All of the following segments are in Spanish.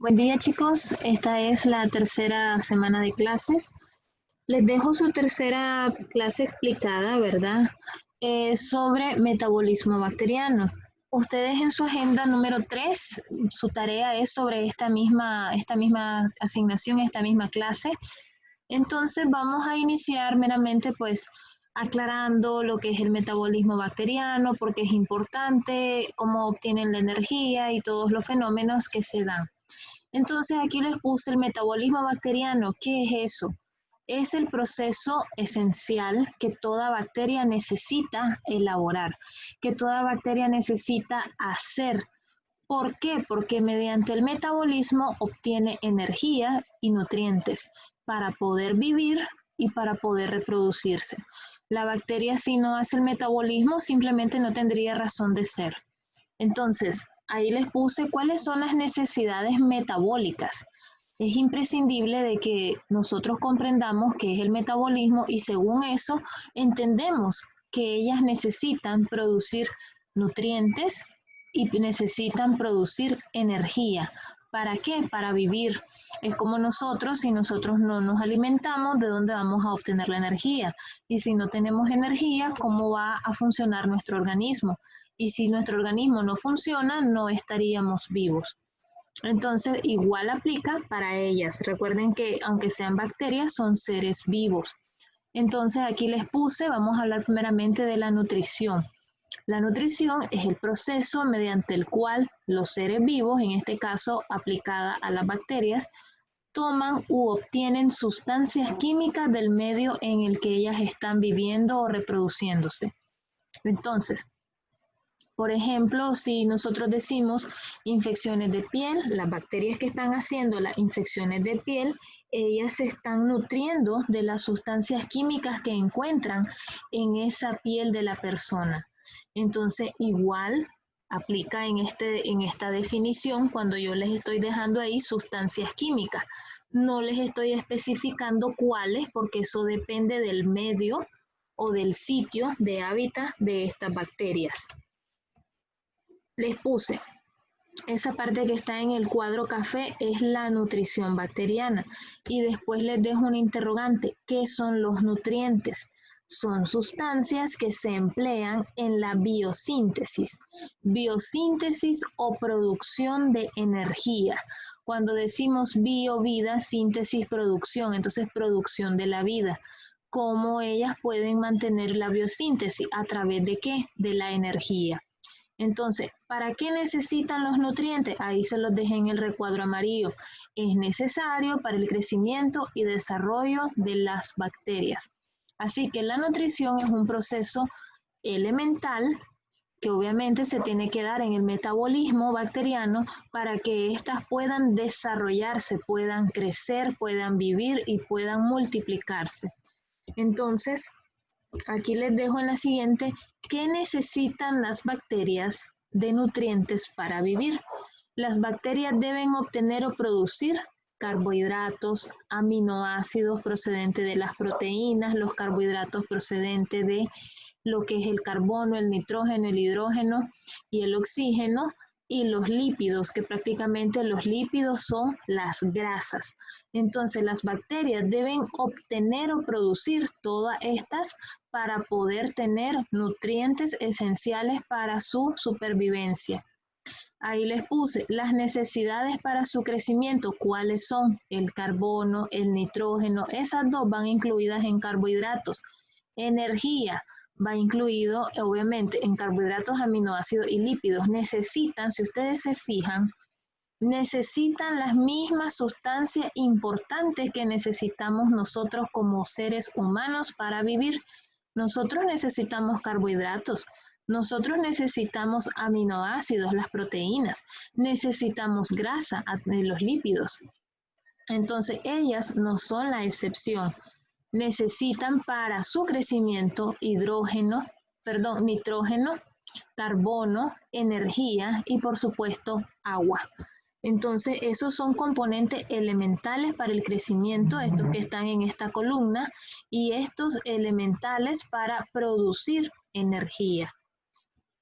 Buen día chicos, esta es la tercera semana de clases. Les dejo su tercera clase explicada, ¿verdad? Sobre metabolismo bacteriano. Ustedes en su agenda número 3, su tarea es sobre esta misma asignación, esta misma clase. Entonces vamos a iniciar meramente pues aclarando lo que es el metabolismo bacteriano, por qué es importante, cómo obtienen la energía y todos los fenómenos que se dan. Entonces aquí les puse el metabolismo bacteriano. ¿Qué es eso? Es el proceso esencial que toda bacteria necesita elaborar, que toda bacteria necesita hacer. ¿Por qué? Porque mediante el metabolismo obtiene energía y nutrientes para poder vivir y para poder reproducirse. La bacteria, si no hace el metabolismo, simplemente no tendría razón de ser. Entonces, ahí les puse cuáles son las necesidades metabólicas. Es imprescindible de que nosotros comprendamos qué es el metabolismo y según eso entendemos que ellas necesitan producir nutrientes y necesitan producir energía. ¿Para qué? Para vivir. Es como nosotros, si nosotros no nos alimentamos, ¿de dónde vamos a obtener la energía? Y si no tenemos energía, ¿cómo va a funcionar nuestro organismo? Y si nuestro organismo no funciona, no estaríamos vivos. Entonces, igual aplica para ellas. Recuerden que aunque sean bacterias, son seres vivos. Entonces, aquí les puse, vamos a hablar primeramente de la nutrición. La nutrición es el proceso mediante el cual los seres vivos, en este caso aplicada a las bacterias, toman u obtienen sustancias químicas del medio en el que ellas están viviendo o reproduciéndose. Entonces, por ejemplo, si nosotros decimos infecciones de piel, las bacterias que están haciendo las infecciones de piel, ellas se están nutriendo de las sustancias químicas que encuentran en esa piel de la persona. Entonces, igual aplica en esta definición cuando yo les estoy dejando ahí sustancias químicas. No les estoy especificando cuáles porque eso depende del medio o del sitio de hábitat de estas bacterias. Les puse, esa parte que está en el cuadro café es la nutrición bacteriana y después les dejo un interrogante, ¿qué son los nutrientes? Son sustancias que se emplean en la biosíntesis, biosíntesis o producción de energía. Cuando decimos bio, vida, síntesis, producción, entonces producción de la vida. ¿Cómo ellas pueden mantener la biosíntesis? ¿A través de qué? De la energía. Entonces, ¿para qué necesitan los nutrientes? Ahí se los dejé en el recuadro amarillo. Es necesario para el crecimiento y desarrollo de las bacterias. Así que la nutrición es un proceso elemental que obviamente se tiene que dar en el metabolismo bacteriano para que éstas puedan desarrollarse, puedan crecer, puedan vivir y puedan multiplicarse. Entonces, aquí les dejo en la siguiente, ¿qué necesitan las bacterias de nutrientes para vivir? Las bacterias deben obtener o producir carbohidratos, aminoácidos procedentes de las proteínas, los carbohidratos procedentes de lo que es el carbono, el nitrógeno, el hidrógeno y el oxígeno, y los lípidos, que prácticamente los lípidos son las grasas. Entonces las bacterias deben obtener o producir todas estas para poder tener nutrientes esenciales para su supervivencia. Ahí les puse las necesidades para su crecimiento, cuáles son el carbono, el nitrógeno, esas dos van incluidas en carbohidratos. Energía va incluido obviamente en carbohidratos, aminoácidos y lípidos. Necesitan, si ustedes se fijan, necesitan las mismas sustancias importantes que necesitamos nosotros como seres humanos para vivir. Nosotros necesitamos carbohidratos, nosotros necesitamos aminoácidos, las proteínas, necesitamos grasa, los lípidos. Entonces, ellas no son la excepción. Necesitan para su crecimiento nitrógeno, carbono, energía y por supuesto agua. Entonces, esos son componentes elementales para el crecimiento, estos que están en esta columna, y estos elementales para producir energía.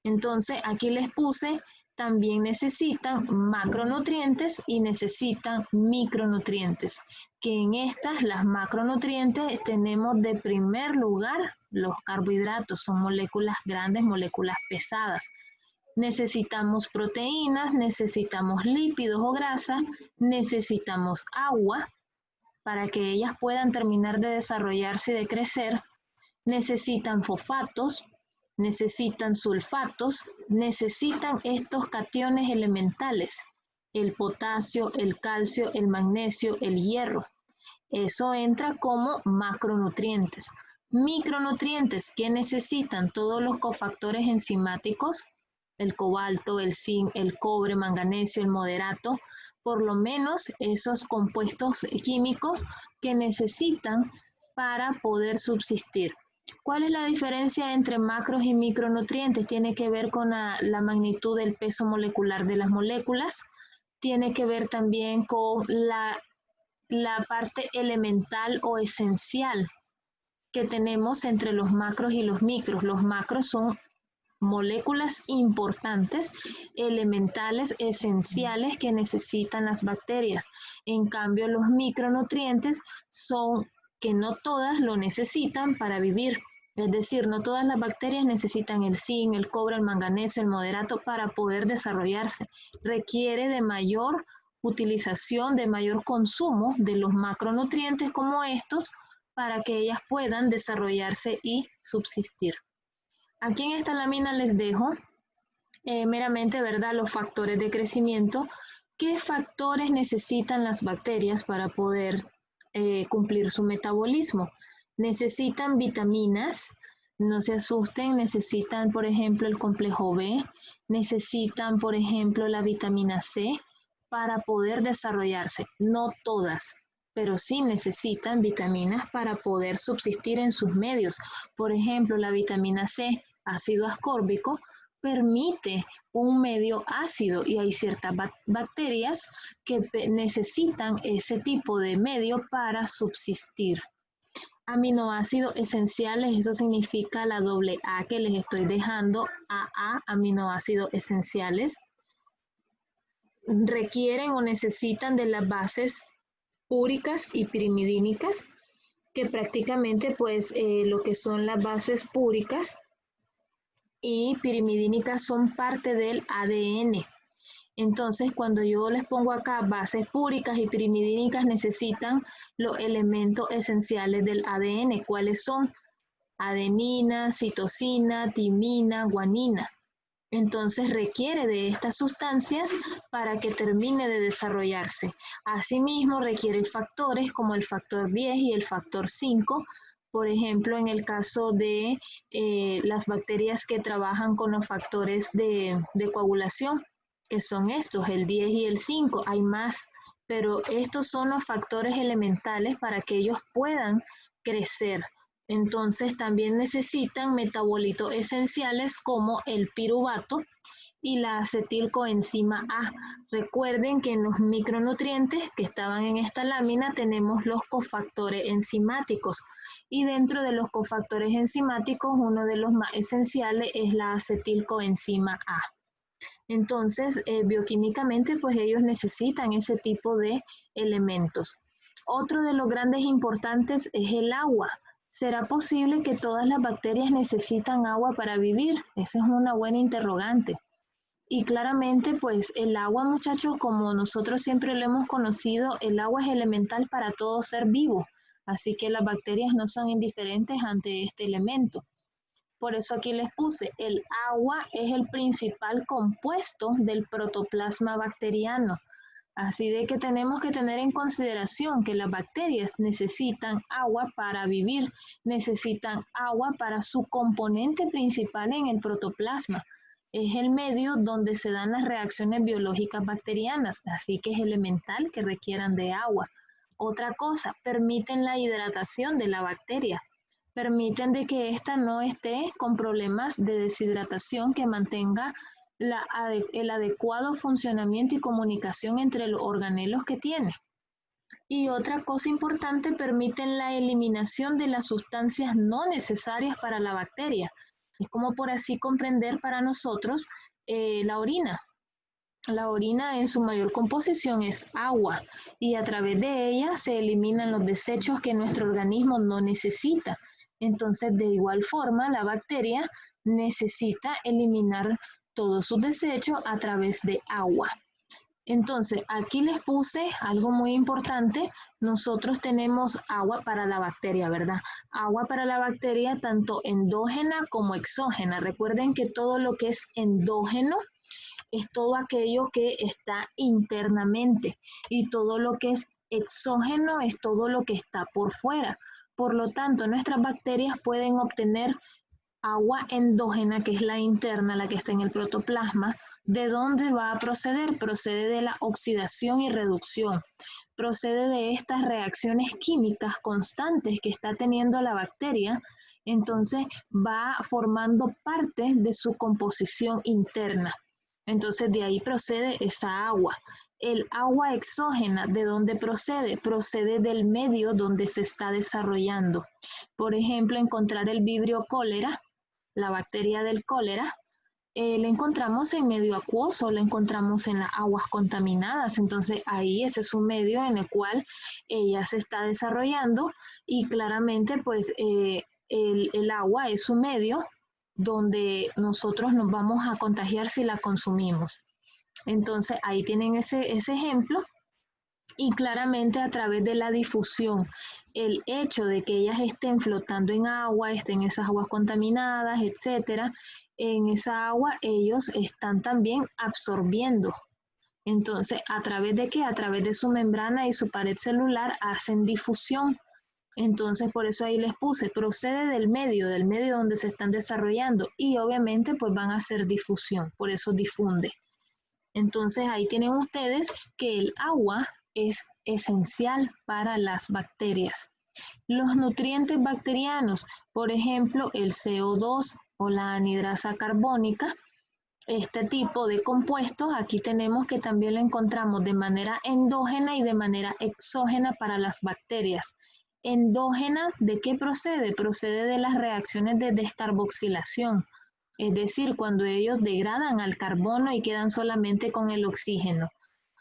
Entonces, aquí les puse también necesitan macronutrientes y necesitan micronutrientes, que en estas, las macronutrientes, tenemos de primer lugar los carbohidratos, son moléculas grandes, moléculas pesadas. Necesitamos proteínas, necesitamos lípidos o grasas, necesitamos agua para que ellas puedan terminar de desarrollarse y de crecer, necesitan fosfatos, necesitan sulfatos, necesitan estos cationes elementales, el potasio, el calcio, el magnesio, el hierro. Eso entra como macronutrientes. Micronutrientes que necesitan todos los cofactores enzimáticos, el cobalto, el zinc, el cobre, manganesio, el moderato, por lo menos esos compuestos químicos que necesitan para poder subsistir. ¿Cuál es la diferencia entre macros y micronutrientes? Tiene que ver con la magnitud del peso molecular de las moléculas, tiene que ver también con la parte elemental o esencial que tenemos entre los macros y los micros. Los macros son moléculas importantes, elementales, esenciales que necesitan las bacterias. En cambio, los micronutrientes son que no todas lo necesitan para vivir. Es decir, no todas las bacterias necesitan el zinc, el cobre, el manganeso, el moderato para poder desarrollarse. Requiere de mayor utilización, de mayor consumo de los macronutrientes como estos para que ellas puedan desarrollarse y subsistir. Aquí en esta lámina les dejo meramente, ¿verdad?, los factores de crecimiento. ¿Qué factores necesitan las bacterias para poder cumplir su metabolismo? Necesitan vitaminas, no se asusten, necesitan, por ejemplo, el complejo B, necesitan, por ejemplo, la vitamina C para poder desarrollarse. No todas, pero sí necesitan vitaminas para poder subsistir en sus medios. Por ejemplo, la vitamina C, ácido ascórbico, permite un medio ácido y hay ciertas bacterias que necesitan ese tipo de medio para subsistir. Aminoácidos esenciales, eso significa la doble A que les estoy dejando, AA, aminoácidos esenciales. Requieren o necesitan de las bases púricas y pirimidínicas, que prácticamente pues lo que son las bases púricas y pirimidínicas son parte del ADN. Entonces, cuando yo les pongo acá bases púricas y pirimidínicas, necesitan los elementos esenciales del ADN. ¿Cuáles son? Adenina, citosina, timina, guanina. Entonces requiere de estas sustancias para que termine de desarrollarse. Asimismo, requiere factores como el factor 10 y el factor 5. Por ejemplo, en el caso de las bacterias que trabajan con los factores de coagulación, que son estos, el 10 y el 5. Hay más, pero estos son los factores elementales para que ellos puedan crecer. Entonces también necesitan metabolitos esenciales como el piruvato y la acetilcoenzima A. Recuerden que en los micronutrientes que estaban en esta lámina tenemos los cofactores enzimáticos y dentro de los cofactores enzimáticos uno de los más esenciales es la acetilcoenzima A. Entonces, bioquímicamente, pues ellos necesitan ese tipo de elementos. Otro de los grandes importantes es el agua. ¿Será posible que todas las bacterias necesitan agua para vivir? Esa es una buena interrogante. Y claramente, pues el agua, muchachos, como nosotros siempre lo hemos conocido, el agua es elemental para todo ser vivo. Así que las bacterias no son indiferentes ante este elemento. Por eso aquí les puse, el agua es el principal compuesto del protoplasma bacteriano. Así de que tenemos que tener en consideración que las bacterias necesitan agua para vivir, necesitan agua para su componente principal en el protoplasma. Es el medio donde se dan las reacciones biológicas bacterianas, así que es elemental que requieran de agua. Otra cosa, permiten la hidratación de la bacteria. Permiten de que ésta no esté con problemas de deshidratación, que mantenga el adecuado funcionamiento y comunicación entre los organelos que tiene. Y otra cosa importante, permiten la eliminación de las sustancias no necesarias para la bacteria. Es como por así comprender para nosotros la orina. La orina en su mayor composición es agua y a través de ella se eliminan los desechos que nuestro organismo no necesita. Entonces, de igual forma, la bacteria necesita eliminar todos sus desechos a través de agua. Entonces, aquí les puse algo muy importante. Nosotros tenemos agua para la bacteria, ¿verdad? Agua para la bacteria tanto endógena como exógena. Recuerden que todo lo que es endógeno es todo aquello que está internamente y todo lo que es exógeno es todo lo que está por fuera. Por lo tanto, nuestras bacterias pueden obtener agua endógena, que es la interna, la que está en el protoplasma. ¿De dónde va a proceder? Procede de la oxidación y reducción. Procede de estas reacciones químicas constantes que está teniendo la bacteria. Entonces va formando parte de su composición interna. Entonces de ahí procede esa agua. El agua exógena, ¿de dónde procede? Procede del medio donde se está desarrollando. Por ejemplo, encontrar el vibrio cólera, la bacteria del cólera, la encontramos en medio acuoso, la encontramos en las aguas contaminadas. Entonces ahí ese es un medio en el cual ella se está desarrollando y claramente pues el agua es un medio donde nosotros nos vamos a contagiar si la consumimos. Entonces ahí tienen ese ejemplo y claramente a través de la difusión, el hecho de que ellas estén flotando en agua, estén en esas aguas contaminadas, etcétera, en esa agua ellos están también absorbiendo. Entonces, ¿a través de qué? A través de su membrana y su pared celular hacen difusión. Entonces, por eso ahí les puse, procede del medio donde se están desarrollando y obviamente pues van a hacer difusión, por eso difunde. Entonces, ahí tienen ustedes que el agua es esencial para las bacterias. Los nutrientes bacterianos, por ejemplo, el CO2 o la anhidrasa carbónica, este tipo de compuestos, aquí tenemos que también lo encontramos de manera endógena y de manera exógena para las bacterias. Endógena, ¿de qué procede? Procede de las reacciones de descarboxilación, es decir, cuando ellos degradan al carbono y quedan solamente con el oxígeno.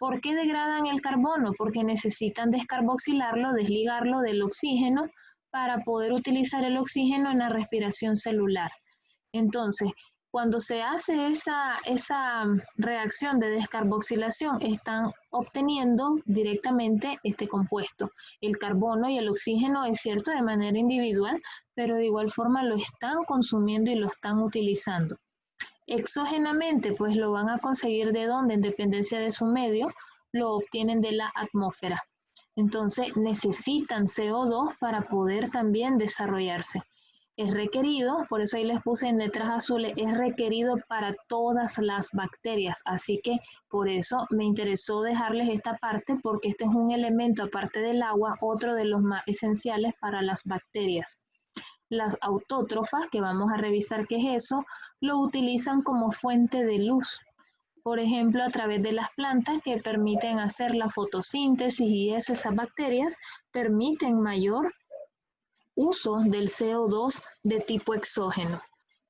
¿Por qué degradan el carbono? Porque necesitan descarboxilarlo, desligarlo del oxígeno para poder utilizar el oxígeno en la respiración celular. Entonces, cuando se hace esa reacción de descarboxilación, están obteniendo directamente este compuesto. El carbono y el oxígeno, es cierto, de manera individual, pero de igual forma lo están consumiendo y lo están utilizando. Exógenamente, pues lo van a conseguir de dónde, en dependencia de su medio, lo obtienen de la atmósfera. Entonces necesitan CO2 para poder también desarrollarse. Es requerido, por eso ahí les puse en letras azules, es requerido para todas las bacterias. Así que por eso me interesó dejarles esta parte, porque este es un elemento, aparte del agua, otro de los más esenciales para las bacterias. Las autótrofas, que vamos a revisar qué es eso, lo utilizan como fuente de luz. Por ejemplo, a través de las plantas que permiten hacer la fotosíntesis y eso, esas bacterias permiten mayor uso del CO2 de tipo exógeno.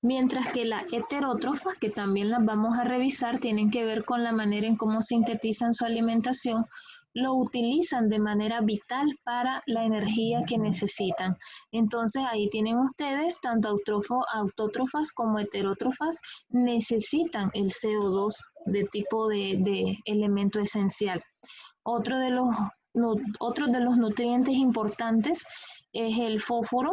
Mientras que las heterótrofas, que también las vamos a revisar, tienen que ver con la manera en cómo sintetizan su alimentación, lo utilizan de manera vital para la energía que necesitan. Entonces ahí tienen ustedes, tanto autótrofas como heterótrofas necesitan el CO2 de tipo de elemento esencial. Otro de los nutrientes importantes es el fósforo,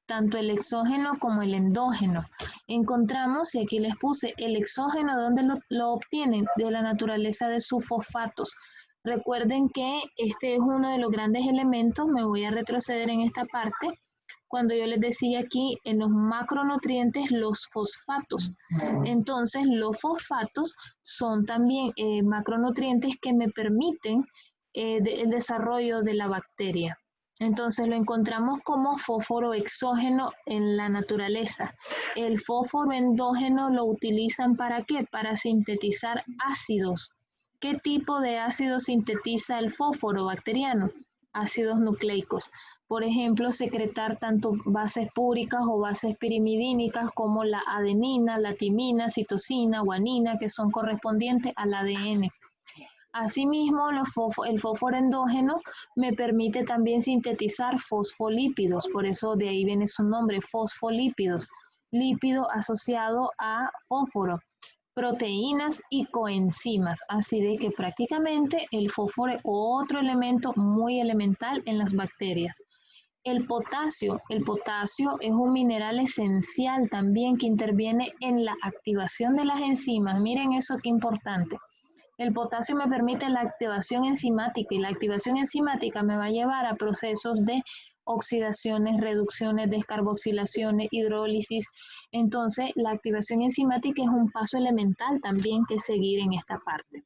tanto el exógeno como el endógeno. Encontramos, y aquí les puse, el exógeno, ¿dónde lo obtienen? De la naturaleza de sus fosfatos. Recuerden que este es uno de los grandes elementos, me voy a retroceder en esta parte, cuando yo les decía aquí en los macronutrientes los fosfatos. Entonces los fosfatos son también macronutrientes que me permiten el desarrollo de la bacteria. Entonces lo encontramos como fósforo exógeno en la naturaleza. El fósforo endógeno lo utilizan ¿para qué? Para sintetizar ácidos. ¿Qué tipo de ácido sintetiza el fósforo bacteriano? ácidos nucleicos. Por ejemplo, secretar tanto bases púricas o bases pirimidínicas como la adenina, la timina, citosina, guanina, que son correspondientes al ADN. Asimismo, el fósforo endógeno me permite también sintetizar fosfolípidos, por eso de ahí viene su nombre, fosfolípidos, lípido asociado a fósforo, proteínas y coenzimas, así de que prácticamente el fósforo es otro elemento muy elemental en las bacterias. El potasio es un mineral esencial también que interviene en la activación de las enzimas. Miren eso qué importante. El potasio me permite la activación enzimática y la activación enzimática me va a llevar a procesos de oxidaciones, reducciones, descarboxilaciones, hidrólisis. Entonces, la activación enzimática es un paso elemental también que seguir en esta parte.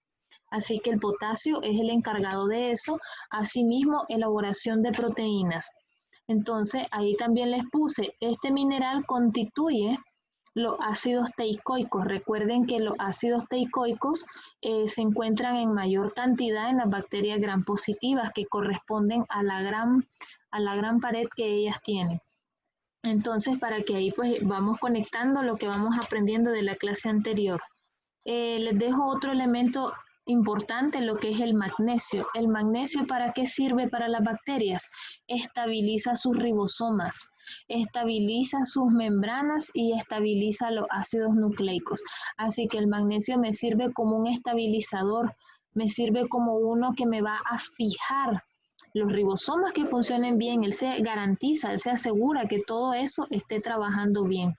Así que el potasio es el encargado de eso. Asimismo, elaboración de proteínas. Entonces, ahí también les puse, este mineral constituye los ácidos teicoicos. Recuerden que los ácidos teicoicos se encuentran en mayor cantidad en las bacterias gram positivas que corresponden a la gran pared que ellas tienen. Entonces, para que ahí pues vamos conectando lo que vamos aprendiendo de la clase anterior. Les dejo otro elemento importante, lo que es el magnesio. ¿El magnesio para qué sirve para las bacterias? Estabiliza sus ribosomas, estabiliza sus membranas y estabiliza los ácidos nucleicos. Así que el magnesio me sirve como un estabilizador, me sirve como uno que me va a fijar los ribosomas que funcionen bien. Él se garantiza, él se asegura que todo eso esté trabajando bien.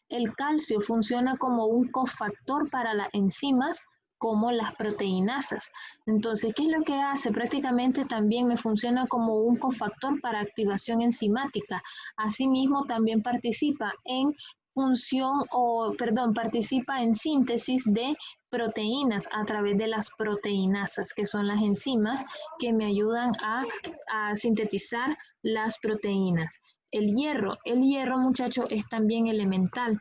El calcio funciona como un cofactor para las enzimas como las proteinasas. Entonces, ¿qué es lo que hace? Prácticamente también me funciona como un cofactor para activación enzimática. Asimismo, también participa en participa en síntesis de proteínas a través de las proteinasas, que son las enzimas que me ayudan a sintetizar las proteínas. El hierro, muchachos, es también elemental.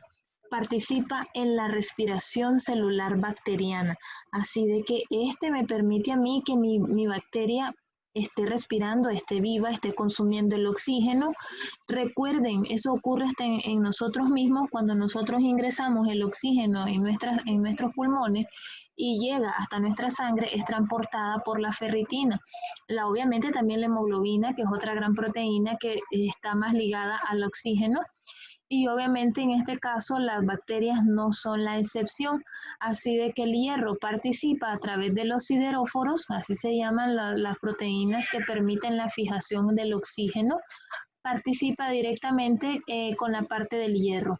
Participa en la respiración celular bacteriana. Así de que este me permite a mí que mi bacteria esté respirando, esté viva, esté consumiendo el oxígeno. Recuerden, eso ocurre hasta en nosotros mismos cuando nosotros ingresamos el oxígeno en nuestros pulmones y llega hasta nuestra sangre, es transportada por la ferritina. Obviamente también la hemoglobina, que es otra gran proteína que está más ligada al oxígeno. Y obviamente en este caso las bacterias no son la excepción, así de que el hierro participa a través de los sideróforos, así se llaman las proteínas que permiten la fijación del oxígeno, participa directamente con la parte del hierro.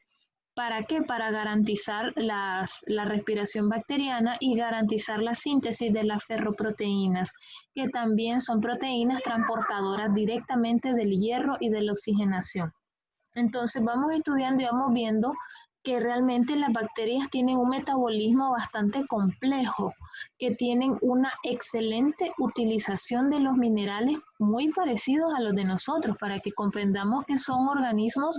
¿Para qué? Para garantizar la respiración bacteriana y garantizar la síntesis de las ferroproteínas, que también son proteínas transportadoras directamente del hierro y de la oxigenación. Entonces vamos estudiando y vamos viendo que realmente las bacterias tienen un metabolismo bastante complejo, que tienen una excelente utilización de los minerales muy parecidos a los de nosotros, para que comprendamos que son organismos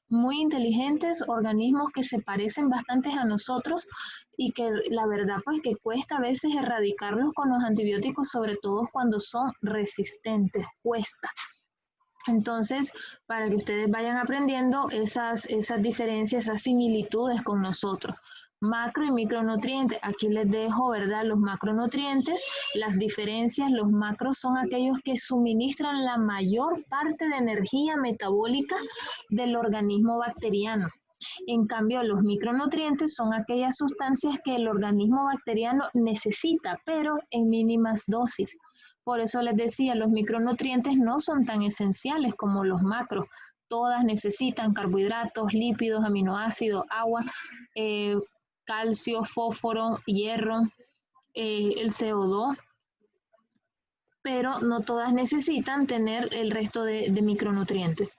muy inteligentes, organismos que se parecen bastante a nosotros y que la verdad pues que cuesta a veces erradicarlos con los antibióticos, sobre todo cuando son resistentes, cuesta. Entonces, para que ustedes vayan aprendiendo esas diferencias, esas similitudes con nosotros. Macro y micronutrientes, aquí les dejo, ¿verdad? Los macronutrientes, las diferencias, los macros son aquellos que suministran la mayor parte de energía metabólica del organismo bacteriano. En cambio, los micronutrientes son aquellas sustancias que el organismo bacteriano necesita, pero en mínimas dosis. Por eso les decía, los micronutrientes no son tan esenciales como los macros. Todas necesitan carbohidratos, lípidos, aminoácidos, agua, calcio, fósforo, hierro, el CO2, pero no todas necesitan tener el resto de micronutrientes.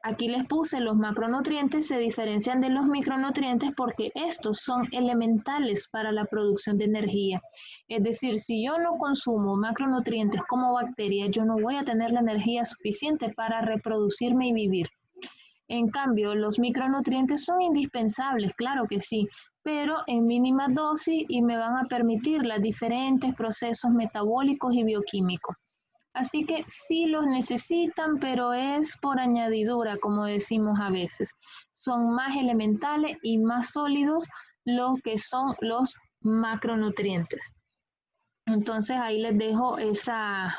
Aquí les puse los macronutrientes se diferencian de los micronutrientes porque estos son elementales para la producción de energía. Es decir, si yo no consumo macronutrientes como bacteria, yo no voy a tener la energía suficiente para reproducirme y vivir. En cambio, los micronutrientes son indispensables, claro que sí, pero en mínima dosis y me van a permitir los diferentes procesos metabólicos y bioquímicos. Así que sí los necesitan, pero es por añadidura, como decimos a veces. Son más elementales y más sólidos lo que son los macronutrientes. Entonces ahí les dejo esa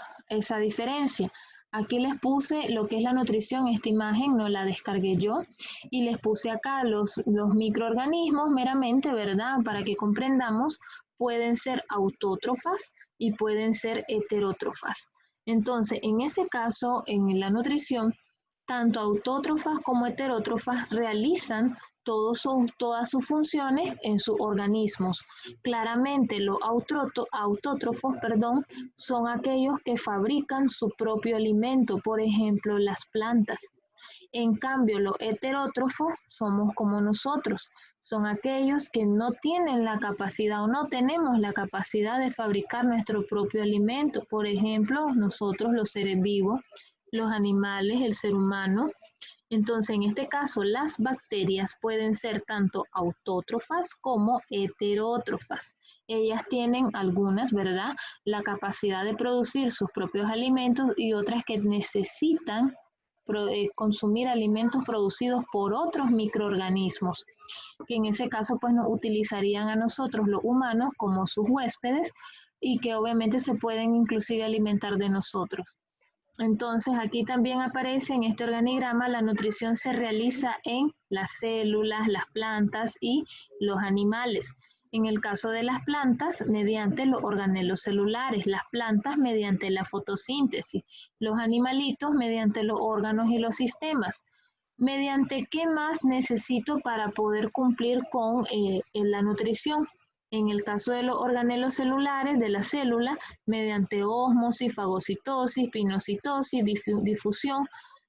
diferencia. Aquí les puse lo que es la nutrición, esta imagen no la descargué yo, y les puse acá los microorganismos meramente, ¿verdad? Para que comprendamos, pueden ser autótrofas y pueden ser heterótrofas. Entonces, en ese caso, en la nutrición, tanto autótrofas como heterótrofas realizan todas sus funciones en sus organismos. Claramente los autótrofos, son aquellos que fabrican su propio alimento, por ejemplo, las plantas. En cambio, los heterótrofos somos como nosotros, son aquellos que no tienen la capacidad o no tenemos la capacidad de fabricar nuestro propio alimento. Por ejemplo, nosotros los seres vivos, los animales, el ser humano. Entonces, en este caso, las bacterias pueden ser tanto autótrofas como heterótrofas. Ellas tienen algunas, ¿verdad?, la capacidad de producir sus propios alimentos y otras que necesitan consumir alimentos producidos por otros microorganismos, que en ese caso pues nos utilizarían a nosotros los humanos como sus huéspedes y que obviamente se pueden inclusive alimentar de nosotros. Entonces aquí también aparece en este organigrama la nutrición se realiza en las células, las plantas y los animales. En el caso de las plantas, mediante los organelos celulares, las plantas mediante la fotosíntesis, los animalitos mediante los órganos y los sistemas. ¿Mediante qué más necesito para poder cumplir con la nutrición? En el caso de los organelos celulares de la célula, mediante ósmosis, fagocitosis, pinocitosis, difusión,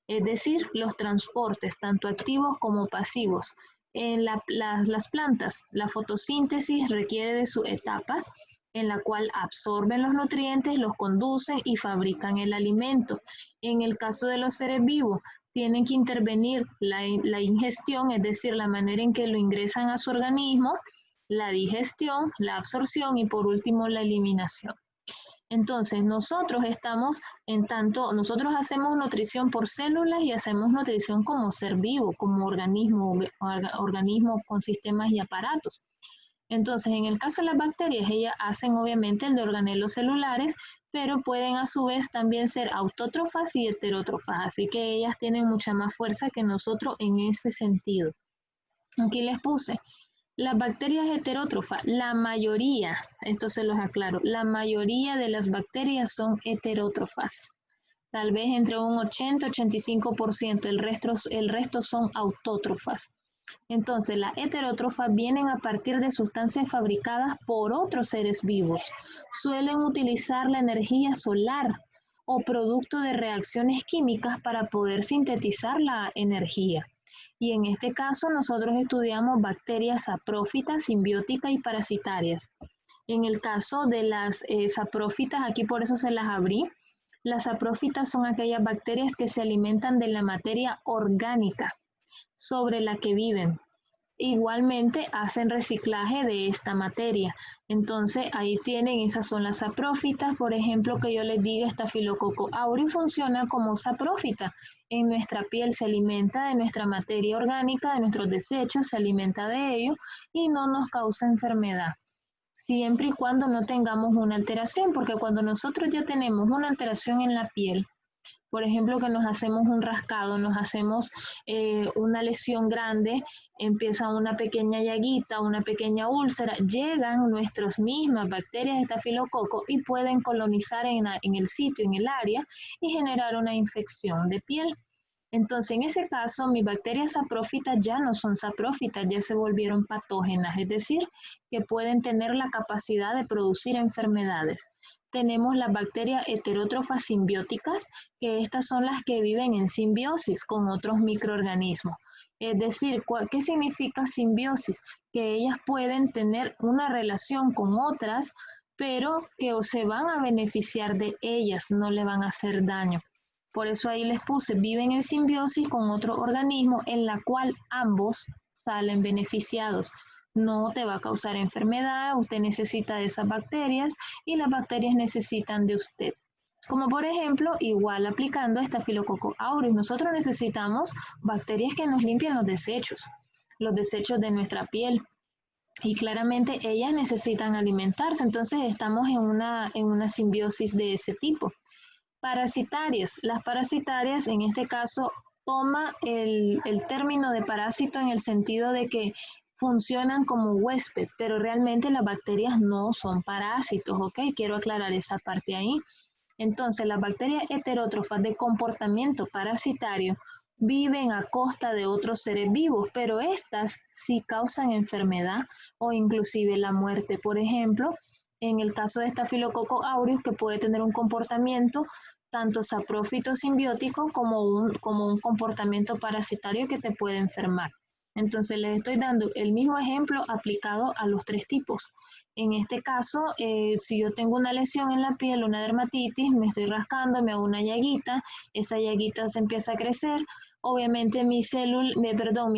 es decir, los transportes, tanto activos como pasivos. En las plantas, la fotosíntesis requiere de sus etapas, en la cual absorben los nutrientes, los conducen y fabrican el alimento. En el caso de los seres vivos, tienen que intervenir la ingestión, es decir, la manera en que lo ingresan a su organismo, la digestión, la absorción y por último la eliminación. Entonces, nosotros nosotros hacemos nutrición por células y hacemos nutrición como ser vivo, como organismo con sistemas y aparatos. Entonces, en el caso de las bacterias, ellas hacen obviamente el de organelos celulares, pero pueden a su vez también ser autótrofas y heterótrofas, así que ellas tienen mucha más fuerza que nosotros en ese sentido. Aquí les puse las bacterias heterótrofas, la mayoría, esto se los aclaro, la mayoría de las bacterias son heterótrofas. Tal vez entre un 80-85%, el resto son autótrofas. Entonces, las heterótrofas vienen a partir de sustancias fabricadas por otros seres vivos. Suelen utilizar la energía solar o producto de reacciones químicas para poder sintetizar la energía. Y en este caso nosotros estudiamos bacterias saprófitas, simbióticas y parasitarias. En el caso de las saprófitas, aquí por eso se las abrí, las saprófitas son aquellas bacterias que se alimentan de la materia orgánica sobre la que viven. Igualmente hacen reciclaje de esta materia. Entonces ahí tienen, esas son las saprófitas. Por ejemplo, que yo les diga, Staphylococcus aureus funciona como saprófita. En nuestra piel se alimenta de nuestra materia orgánica, de nuestros desechos, se alimenta de ello y no nos causa enfermedad. Siempre y cuando no tengamos una alteración, porque cuando nosotros ya tenemos una alteración en la piel, por ejemplo, que nos hacemos un rascado, nos hacemos una lesión grande, empieza una pequeña llaguita, una pequeña úlcera, llegan nuestras mismas bacterias de estafilococo y pueden colonizar en el sitio, en el área, y generar una infección de piel. Entonces, en ese caso, mis bacterias saprófitas ya no son saprófitas, ya se volvieron patógenas, es decir, que pueden tener la capacidad de producir enfermedades. Tenemos las bacterias heterótrofas simbióticas, que estas son las que viven en simbiosis con otros microorganismos. Es decir, ¿qué significa simbiosis? Que ellas pueden tener una relación con otras, pero que se van a beneficiar de ellas, no le van a hacer daño. Por eso ahí les puse, viven en simbiosis con otro organismo en la cual ambos salen beneficiados. No te va a causar enfermedad, usted necesita de esas bacterias y las bacterias necesitan de usted. Como por ejemplo, igual aplicando Staphylococcus aureus, nosotros necesitamos bacterias que nos limpien los desechos de nuestra piel. Y claramente ellas necesitan alimentarse, entonces estamos en una simbiosis de ese tipo. Parasitarias. Las parasitarias, en este caso, toma el término de parásito en el sentido de que funcionan como huésped, pero realmente las bacterias no son parásitos, ¿ok? Quiero aclarar esa parte ahí. Entonces, las bacterias heterótrofas de comportamiento parasitario viven a costa de otros seres vivos, pero estas sí causan enfermedad o inclusive la muerte. Por ejemplo, en el caso de Staphylococcus aureus, que puede tener un comportamiento tanto saprófito simbiótico como un comportamiento parasitario que te puede enfermar. Entonces les estoy dando el mismo ejemplo aplicado a los tres tipos. En este caso, si yo tengo una lesión en la piel, una dermatitis, me estoy rascando, me hago una llaguita, esa llaguita se empieza a crecer, obviamente mis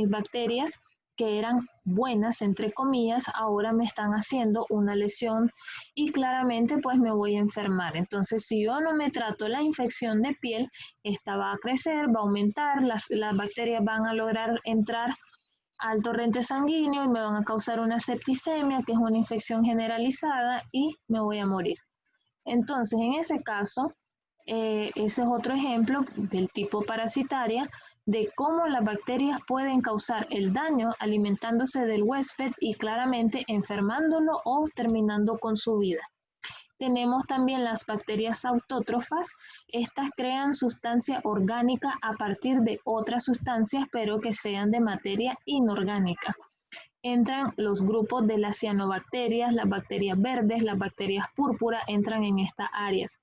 bacterias que eran buenas, entre comillas, ahora me están haciendo una lesión y claramente pues me voy a enfermar. Entonces, si yo no me trato la infección de piel, esta va a crecer, va a aumentar, las bacterias van a lograr entrar al torrente sanguíneo y me van a causar una septicemia, que es una infección generalizada, y me voy a morir. Entonces, en ese caso, ese es otro ejemplo del tipo parasitaria de cómo las bacterias pueden causar el daño alimentándose del huésped y claramente enfermándolo o terminando con su vida. Tenemos también las bacterias autótrofas. Estas crean sustancia orgánica a partir de otras sustancias, pero que sean de materia inorgánica. Entran los grupos de las cianobacterias, las bacterias verdes, las bacterias púrpura, entran en estas áreas.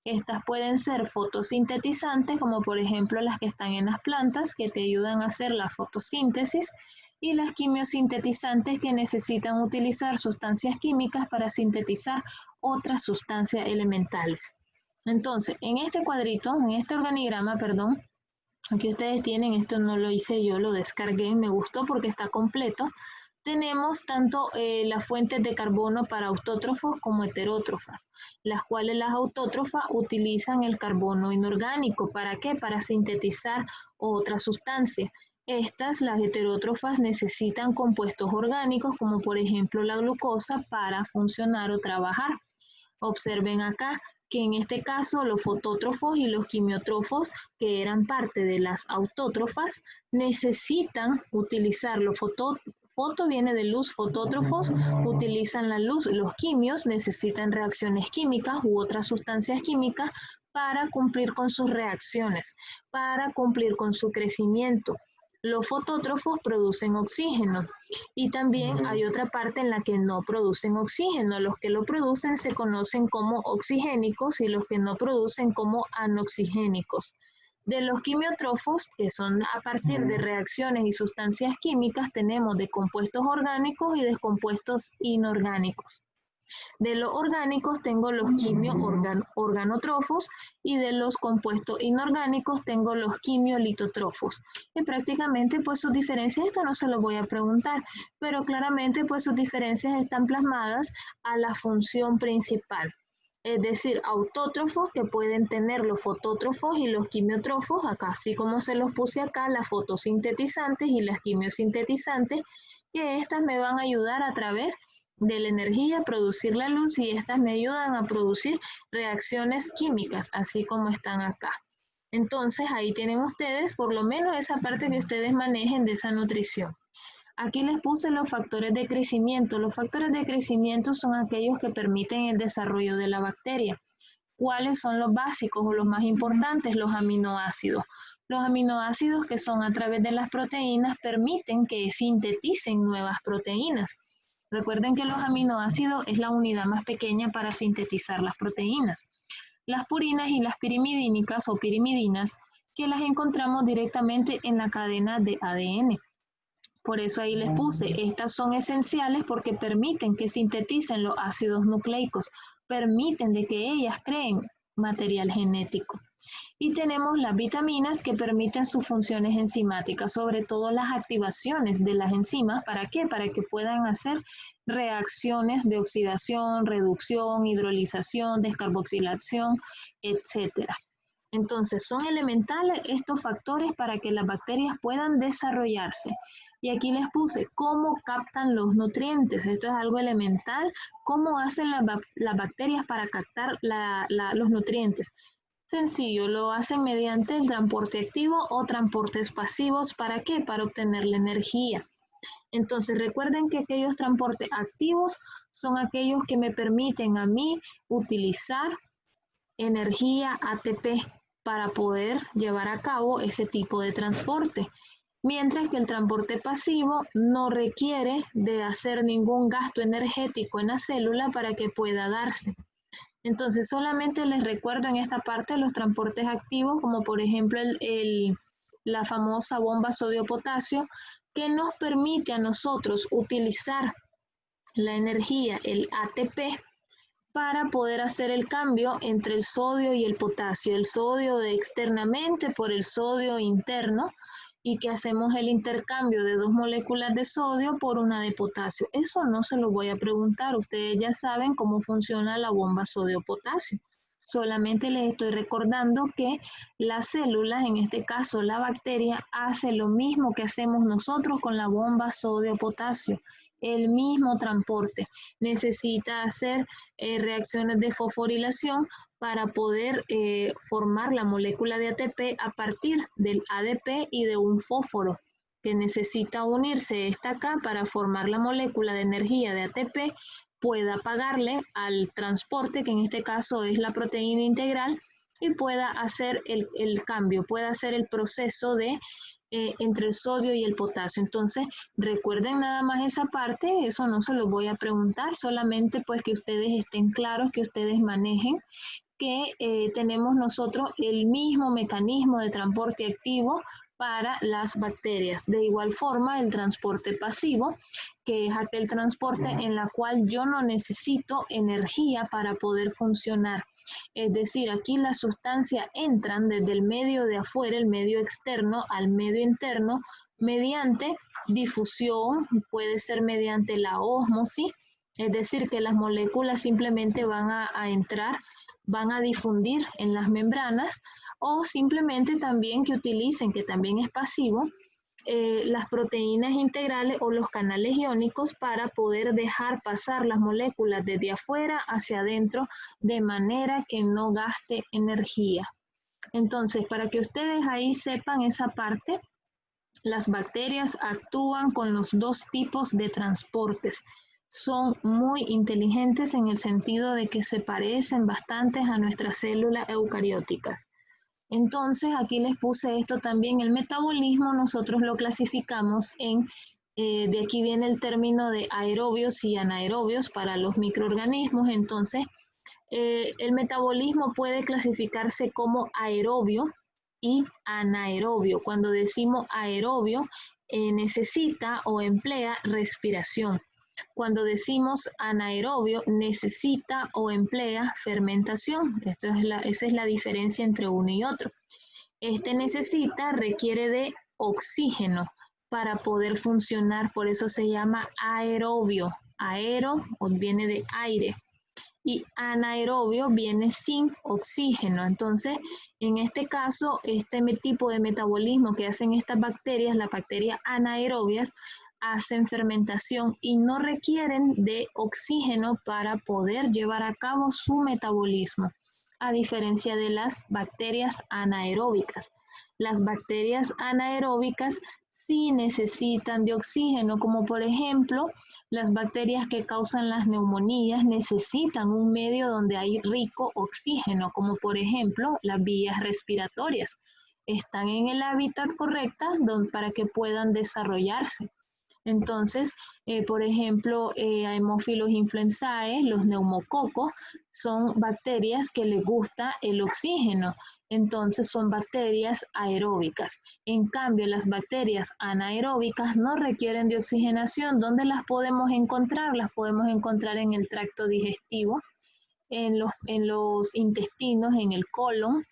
Estas pueden ser fotosintetizantes, como por ejemplo las que están en las plantas, que te ayudan a hacer la fotosíntesis, y las quimiosintetizantes, que necesitan utilizar sustancias químicas para sintetizar otras sustancias elementales. Entonces, en este cuadrito, en este organigrama, perdón, aquí ustedes tienen, esto no lo hice yo, lo descargué, me gustó porque está completo. Tenemos tanto las fuentes de carbono para autótrofos como heterótrofas, las cuales las autótrofas utilizan el carbono inorgánico. ¿Para qué? Para sintetizar otra sustancia. Estas, las heterótrofas, necesitan compuestos orgánicos, como por ejemplo la glucosa, para funcionar o trabajar. Observen acá que en este caso los fotótrofos y los quimiótrofos, que eran parte de las autótrofas, necesitan utilizar los foto viene de luz, fotótrofos utilizan la luz, los quimios necesitan reacciones químicas u otras sustancias químicas para cumplir con sus reacciones, para cumplir con su crecimiento. Los fotótrofos producen oxígeno y también hay otra parte en la que no producen oxígeno. Los que lo producen se conocen como oxigénicos y los que no producen como anoxigénicos. De los quimiótrofos, que son a partir de reacciones y sustancias químicas, tenemos de compuestos orgánicos y de compuestos inorgánicos. De los orgánicos tengo los organótrofos y de los compuestos inorgánicos tengo los quimiolitotrofos. Y prácticamente pues sus diferencias, esto no se lo voy a preguntar, pero claramente pues sus diferencias están plasmadas a la función principal. Es decir, autótrofos que pueden tener los fotótrofos y los quimiótrofos, acá así como se los puse acá, las fotosintetizantes y las quimiosintetizantes, que estas me van a ayudar a través de la energía a producir la luz y estas me ayudan a producir reacciones químicas, así como están acá. Entonces ahí tienen ustedes por lo menos esa parte que ustedes manejen de esa nutrición. Aquí les puse los factores de crecimiento. Los factores de crecimiento son aquellos que permiten el desarrollo de la bacteria. ¿Cuáles son los básicos o los más importantes? Los aminoácidos. Los aminoácidos, que son a través de las proteínas, permiten que sinteticen nuevas proteínas. Recuerden que los aminoácidos es la unidad más pequeña para sintetizar las proteínas. Las purinas y las pirimidínicas o pirimidinas, que las encontramos directamente en la cadena de ADN. Por eso ahí les puse, estas son esenciales porque permiten que sinteticen los ácidos nucleicos, permiten de que ellas creen material genético. Y tenemos las vitaminas, que permiten sus funciones enzimáticas, sobre todo las activaciones de las enzimas. ¿Para qué? Para que puedan hacer reacciones de oxidación, reducción, hidrolización, descarboxilación, etcétera. Entonces, son elementales estos factores para que las bacterias puedan desarrollarse. Y aquí les puse cómo captan los nutrientes. Esto es algo elemental. ¿Cómo hacen las bacterias para captar los nutrientes? Sencillo, lo hacen mediante el transporte activo o transportes pasivos. ¿Para qué? Para obtener la energía. Entonces recuerden que aquellos transportes activos son aquellos que me permiten a mí utilizar energía ATP para poder llevar a cabo ese tipo de transporte. Mientras que el transporte pasivo no requiere de hacer ningún gasto energético en la célula para que pueda darse. Entonces solamente les recuerdo en esta parte los transportes activos, como por ejemplo la famosa bomba sodio-potasio, que nos permite a nosotros utilizar la energía, el ATP, para poder hacer el cambio entre el sodio y el potasio, el sodio externamente por el sodio interno, y que hacemos el intercambio de 2 moléculas de sodio por una de potasio. Eso no se lo voy a preguntar, ustedes ya saben cómo funciona la bomba sodio-potasio. Solamente les estoy recordando que las células, en este caso la bacteria, hace lo mismo que hacemos nosotros con la bomba sodio-potasio, el mismo transporte. Necesita hacer reacciones de fosforilación para poder formar la molécula de ATP a partir del ADP y de un fósforo que necesita unirse esta acá para formar la molécula de energía de ATP, pueda pagarle al transporte, que en este caso es la proteína integral, y pueda hacer el cambio, pueda hacer el proceso de entre el sodio y el potasio. Entonces, recuerden nada más esa parte, eso no se lo voy a preguntar, solamente pues que ustedes estén claros, que ustedes manejen que tenemos nosotros el mismo mecanismo de transporte activo para las bacterias. De igual forma, el transporte pasivo, que es aquel transporte en la cual yo no necesito energía para poder funcionar. Es decir, aquí las sustancias entran desde el medio de afuera, el medio externo, al medio interno, mediante difusión, puede ser mediante la ósmosis, es decir, que las moléculas simplemente van a entrar, van a difundir en las membranas, o simplemente también que utilicen, que también es pasivo, las proteínas integrales o los canales iónicos para poder dejar pasar las moléculas desde afuera hacia adentro de manera que no gaste energía. Entonces, para que ustedes ahí sepan esa parte, las bacterias actúan con los 2 tipos de transportes. Son muy inteligentes en el sentido de que se parecen bastante a nuestras células eucarióticas. Entonces, aquí les puse esto también, el metabolismo nosotros lo clasificamos en, de aquí viene el término de aerobios y anaerobios para los microorganismos. Entonces, el metabolismo puede clasificarse como aerobio y anaerobio. Cuando decimos aerobio, necesita o emplea respiración. Cuando decimos anaerobio, necesita o emplea fermentación. Esa es la diferencia entre uno y otro. Este requiere de oxígeno para poder funcionar, por eso se llama aerobio. Aero viene de aire y anaerobio viene sin oxígeno. Entonces, en este caso, este tipo de metabolismo que hacen estas bacterias, las bacterias anaerobias, hacen fermentación y no requieren de oxígeno para poder llevar a cabo su metabolismo, a diferencia de las bacterias anaeróbicas. Las bacterias anaeróbicas sí necesitan de oxígeno, como por ejemplo, las bacterias que causan las neumonías necesitan un medio donde hay rico oxígeno, como por ejemplo las vías respiratorias. Están en el hábitat correcto para que puedan desarrollarse. Entonces, por ejemplo, Haemophilus influenzae, los neumococos, son bacterias que les gusta el oxígeno. Entonces, son bacterias aeróbicas. En cambio, las bacterias anaeróbicas no requieren de oxigenación. ¿Dónde las podemos encontrar? Las podemos encontrar en el tracto digestivo, en los intestinos, en el colon,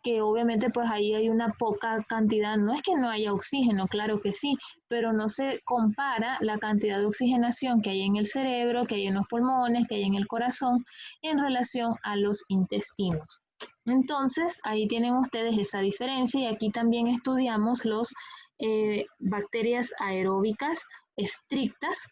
que obviamente pues ahí hay una poca cantidad, no es que no haya oxígeno, claro que sí, pero no se compara la cantidad de oxigenación que hay en el cerebro, que hay en los pulmones, que hay en el corazón, en relación a los intestinos. Entonces, ahí tienen ustedes esa diferencia y aquí también estudiamos los bacterias aeróbicas estrictas,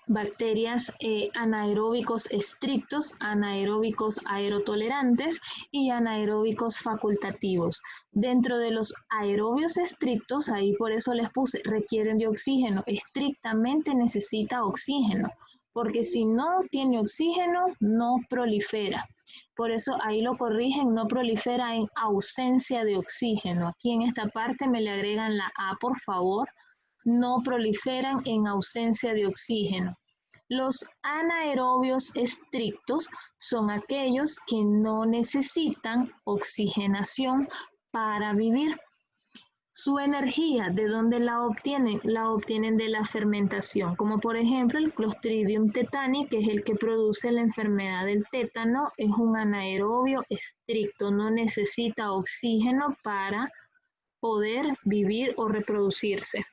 bacterias anaeróbicos estrictos, anaeróbicos aerotolerantes y anaeróbicos facultativos. Dentro de los aerobios estrictos, ahí por eso les puse, requieren de oxígeno, estrictamente necesita oxígeno, porque si no tiene oxígeno, no prolifera. Por eso ahí lo corrigen, no prolifera en ausencia de oxígeno. Aquí en esta parte me le agregan la A, por favor. No proliferan en ausencia de oxígeno. Los anaerobios estrictos son aquellos que no necesitan oxigenación para vivir. Su energía, ¿de dónde la obtienen? La obtienen de la fermentación, como por ejemplo el Clostridium tetani, que es el que produce la enfermedad del tétano, es un anaerobio estricto, no necesita oxígeno para poder vivir o reproducirse.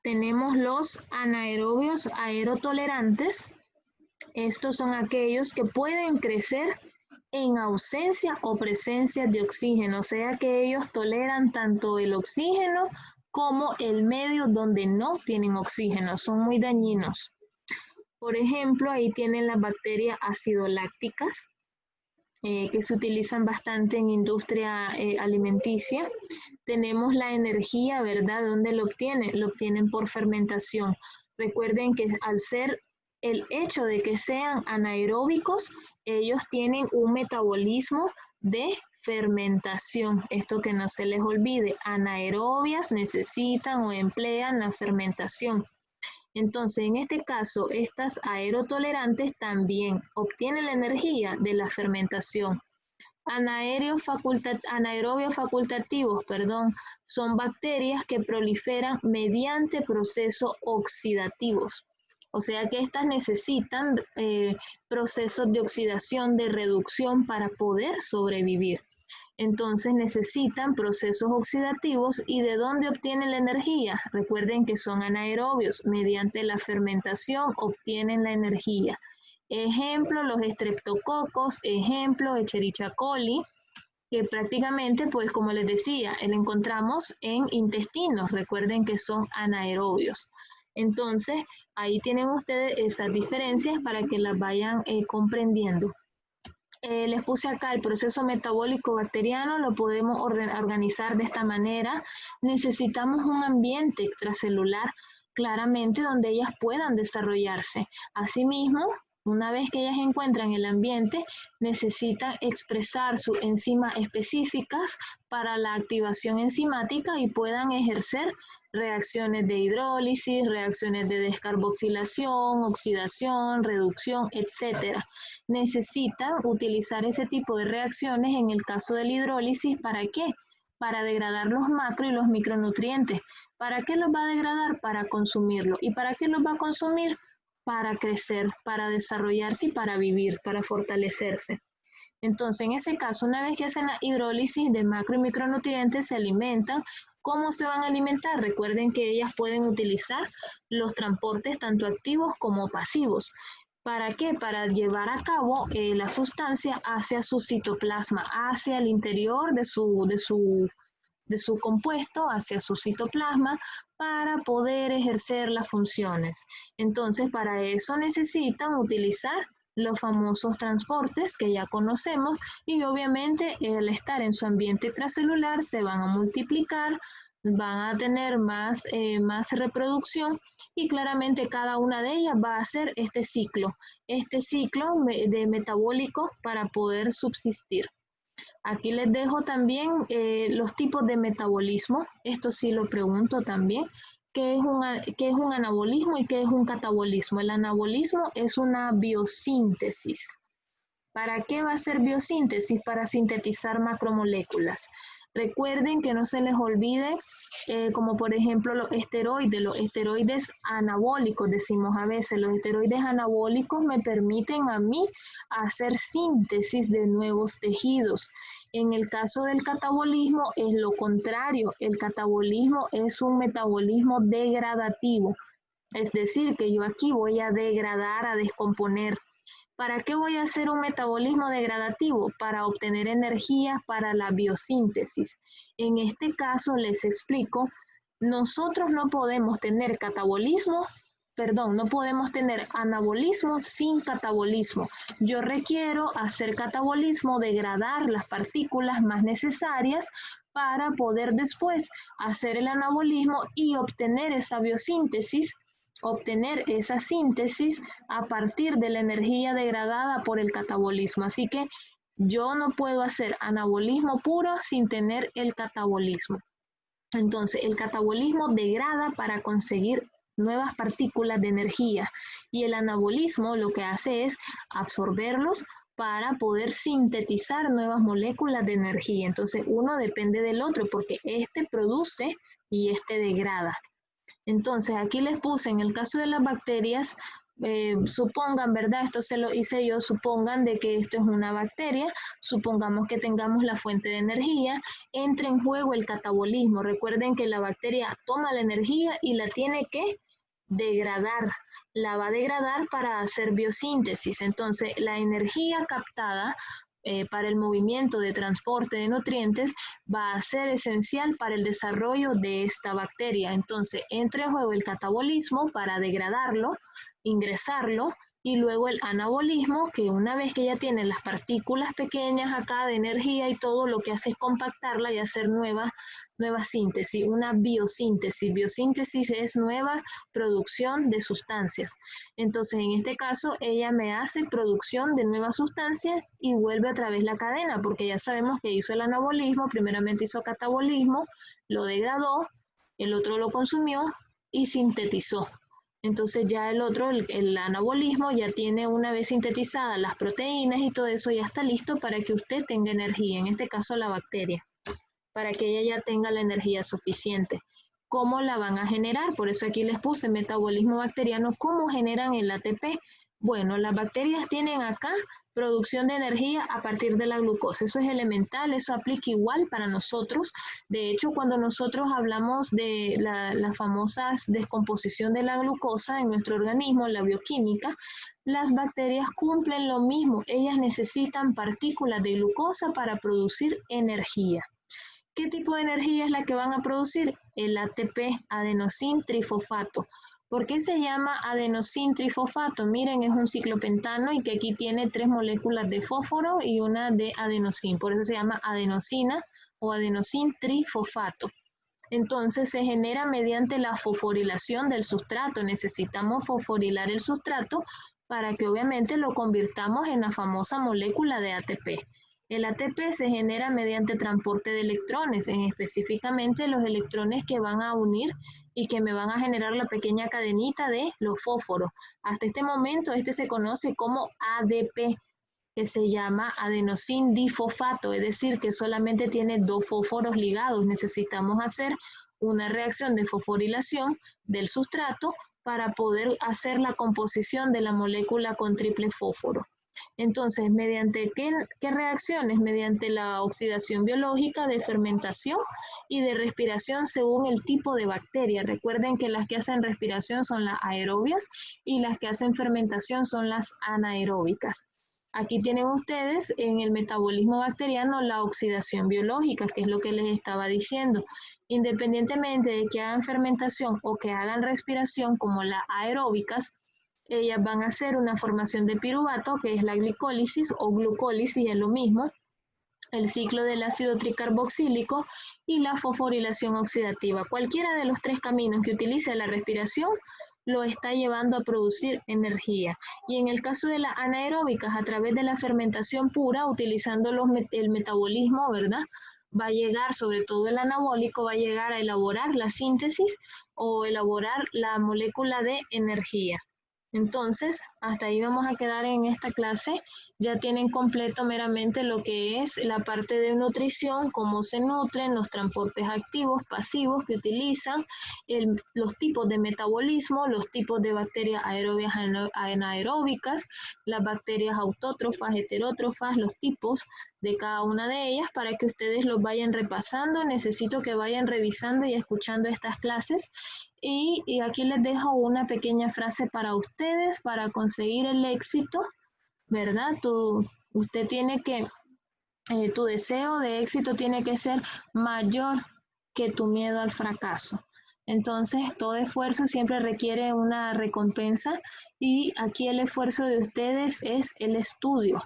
Tenemos los anaerobios aerotolerantes. Estos son aquellos que pueden crecer en ausencia o presencia de oxígeno, o sea que ellos toleran tanto el oxígeno como el medio donde no tienen oxígeno, son muy dañinos. Por ejemplo, ahí tienen las bacterias acidolácticas, que se utilizan bastante en industria alimenticia. Tenemos la energía, ¿verdad? ¿Dónde lo obtienen? Lo obtienen por fermentación. Recuerden que al ser el hecho de que sean anaeróbicos, ellos tienen un metabolismo de fermentación. Esto que no se les olvide, anaerobias necesitan o emplean la fermentación. Entonces, en este caso, estas aerotolerantes también obtienen la energía de la fermentación. Anaerobios facultativos, son bacterias que proliferan mediante procesos oxidativos. O sea que estas necesitan procesos de oxidación, de reducción para poder sobrevivir. Entonces necesitan procesos oxidativos. ¿Y de dónde obtienen la energía? Recuerden que son anaerobios. Mediante la fermentación obtienen la energía. Ejemplo, los estreptococos, ejemplo, Escherichia coli, que prácticamente, pues como les decía, lo encontramos en intestinos. Recuerden que son anaerobios. Entonces, ahí tienen ustedes esas diferencias para que las vayan comprendiendo. Les puse acá el proceso metabólico bacteriano, lo podemos organizar de esta manera. Necesitamos un ambiente extracelular, claramente, donde ellas puedan desarrollarse. Asimismo, una vez que ellas encuentran el ambiente, necesitan expresar sus enzimas específicas para la activación enzimática y puedan ejercer reacciones de hidrólisis, reacciones de descarboxilación, oxidación, reducción, etc. Necesitan utilizar ese tipo de reacciones en el caso de la hidrólisis. ¿Para qué? Para degradar los macro y los micronutrientes. ¿Para qué los va a degradar? Para consumirlo. ¿Y para qué los va a consumir? Para crecer, para desarrollarse y para vivir, para fortalecerse. Entonces, en ese caso, una vez que hacen la hidrólisis de macro y micronutrientes, se alimentan. ¿Cómo se van a alimentar? Recuerden que ellas pueden utilizar los transportes tanto activos como pasivos. ¿Para qué? Para llevar a cabo la sustancia hacia su citoplasma, hacia el interior de su compuesto, hacia su citoplasma, para poder ejercer las funciones. Entonces, para eso necesitan utilizar los famosos transportes que ya conocemos y obviamente al estar en su ambiente extracelular se van a multiplicar, van a tener más reproducción y claramente cada una de ellas va a hacer este ciclo de metabólico para poder subsistir. Aquí les dejo también los tipos de metabolismo. Esto sí lo pregunto también. ¿Qué es un anabolismo y qué es un catabolismo? El anabolismo es una biosíntesis. ¿Para qué va a ser biosíntesis? Para sintetizar macromoléculas. Recuerden que no se les olvide, como por ejemplo los esteroides anabólicos, decimos a veces, los esteroides anabólicos me permiten a mí hacer síntesis de nuevos tejidos. En el caso del catabolismo es lo contrario, el catabolismo es un metabolismo degradativo, es decir, que yo aquí voy a degradar, a descomponer. ¿Para qué voy a hacer un metabolismo degradativo? Para obtener energía para la biosíntesis. En este caso les explico, nosotros no podemos tener no podemos tener anabolismo sin catabolismo. Yo requiero hacer catabolismo, degradar las partículas más necesarias para poder después hacer el anabolismo y obtener esa biosíntesis, obtener esa síntesis a partir de la energía degradada por el catabolismo. Así que yo no puedo hacer anabolismo puro sin tener el catabolismo. Entonces, el catabolismo degrada para conseguir nuevas partículas de energía y el anabolismo lo que hace es absorberlos para poder sintetizar nuevas moléculas de energía. Entonces, uno depende del otro porque este produce y este degrada. Entonces, aquí les puse, en el caso de las bacterias, supongan, ¿verdad? Esto se lo hice yo, supongan de que esto es una bacteria, supongamos que tengamos la fuente de energía, entra en juego el catabolismo. Recuerden que la bacteria toma la energía y la tiene que degradar, la va a degradar para hacer biosíntesis. Entonces, la energía captada para el movimiento de transporte de nutrientes va a ser esencial para el desarrollo de esta bacteria. Entonces, entra en juego el catabolismo para degradarlo, ingresarlo, y luego el anabolismo, que una vez que ya tiene las partículas pequeñas acá de energía y todo, lo que hace es compactarla y hacer nueva síntesis, una biosíntesis. Biosíntesis es nueva producción de sustancias. Entonces, en este caso, ella me hace producción de nuevas sustancias y vuelve otra vez la cadena, porque ya sabemos que hizo el anabolismo, primeramente hizo catabolismo, lo degradó, el otro lo consumió y sintetizó. Entonces ya el anabolismo ya tiene, una vez sintetizadas las proteínas y todo eso, ya está listo para que usted tenga energía, en este caso la bacteria, para que ella ya tenga la energía suficiente. ¿Cómo la van a generar? Por eso aquí les puse metabolismo bacteriano. ¿Cómo generan el ATP? Bueno, las bacterias tienen acá producción de energía a partir de la glucosa. Eso es elemental, eso aplica igual para nosotros. De hecho, cuando nosotros hablamos de la famosa descomposición de la glucosa en nuestro organismo, la bioquímica, las bacterias cumplen lo mismo. Ellas necesitan partículas de glucosa para producir energía. ¿Qué tipo de energía es la que van a producir? El ATP, adenosín trifosfato. ¿Por qué se llama adenosín trifosfato? Miren, es un ciclopentano y que aquí tiene 3 moléculas de fósforo y una de adenosín. Por eso se llama adenosina o adenosín trifosfato. Entonces se genera mediante la fosforilación del sustrato. Necesitamos fosforilar el sustrato para que obviamente lo convirtamos en la famosa molécula de ATP. El ATP se genera mediante transporte de electrones, específicamente los electrones que van a unir y que me van a generar la pequeña cadenita de los fósforos. Hasta este momento este se conoce como ADP, que se llama adenosín difosfato, es decir, que solamente tiene 2 fósforos ligados. Necesitamos hacer una reacción de fosforilación del sustrato para poder hacer la composición de la molécula con triple fósforo. Entonces, ¿mediante qué reacciones? Mediante la oxidación biológica, de fermentación y de respiración según el tipo de bacteria. Recuerden que las que hacen respiración son las aerobias y las que hacen fermentación son las anaeróbicas. Aquí tienen ustedes en el metabolismo bacteriano la oxidación biológica, que es lo que les estaba diciendo. Independientemente de que hagan fermentación o que hagan respiración como las aeróbicas, ellas van a hacer una formación de piruvato, que es la glicólisis o glucólisis, es lo mismo, el ciclo del ácido tricarboxílico y la fosforilación oxidativa. Cualquiera de los 3 caminos que utilice la respiración lo está llevando a producir energía. Y en el caso de las anaeróbicas, a través de la fermentación pura, utilizando el metabolismo, ¿verdad?, va a llegar, sobre todo el anabólico, va a llegar a elaborar la síntesis o elaborar la molécula de energía. Entonces, Hasta ahí vamos a quedar en esta clase. Ya tienen completo meramente lo que es la parte de nutrición, cómo se nutren, los transportes activos, pasivos que utilizan, los tipos de metabolismo, los tipos de bacterias aerobias, anaeróbicas, las bacterias autótrofas, heterótrofas, los tipos de cada una de ellas para que ustedes los vayan repasando. Necesito que vayan revisando y escuchando estas clases. Y aquí les dejo una pequeña frase para ustedes para conseguir el éxito, ¿verdad? Usted tiene que, tu deseo de éxito tiene que ser mayor que tu miedo al fracaso. Entonces, todo esfuerzo siempre requiere una recompensa y aquí el esfuerzo de ustedes es el estudio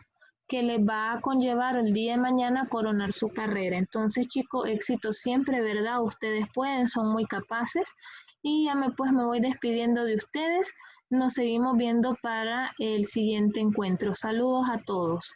que les va a conllevar el día de mañana coronar su carrera. Entonces, chicos, éxito siempre, ¿verdad? Ustedes pueden, son muy capaces y ya me voy despidiendo de ustedes. Nos seguimos viendo para el siguiente encuentro. Saludos a todos.